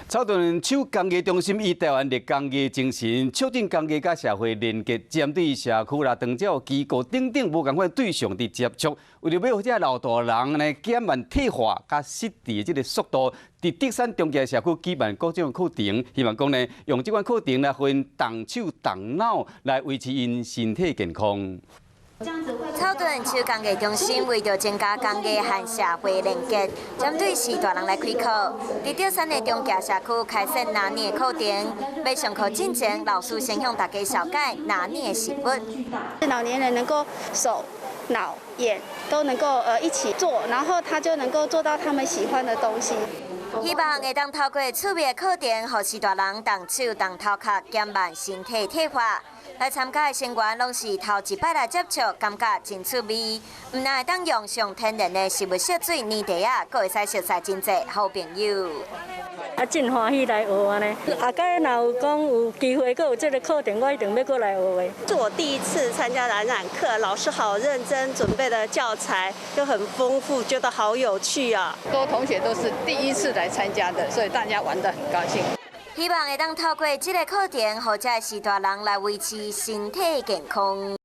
草屯手工艺中心以台湾的工艺精神，促进工艺甲社会连结，针对社区啦、长照、机构等等无共款对象的接触，为了要让这老大人呢减慢退化甲失智的这个速度，伫德山中街社区举办各种课程，希望讲呢用这款课程来分动手动脑来维持因身体健康。 草屯手工艺中心为着增加工艺和社会连结，针对时大人来开课。伫德山的中街社区开设拿捏课程，要上课之前，老师先向大家小解拿捏的食物。老年人能够手、脑、眼都能够一起做，然后他就能够做到他们喜欢的东西。 希望会当透过趣味的课程，让时大人动手动头壳，减慢身体退化。来参加的成员拢是头一摆来接触，感觉真趣味。唔但会当用上天然的食物烧水、黏茶啊，阁会使熟悉真侪好朋友。真欢喜来学安尼。后摆若有讲有机会，阁有这个课程，我一定要过来学的。是我第一次参加染染课，老师好认真准备的教材，又很丰富，觉得好有趣啊！各位同学都是第一次来参加的，所以大家玩得很高兴。 希望会当透过这个课程，让这时大人来维持身体健康。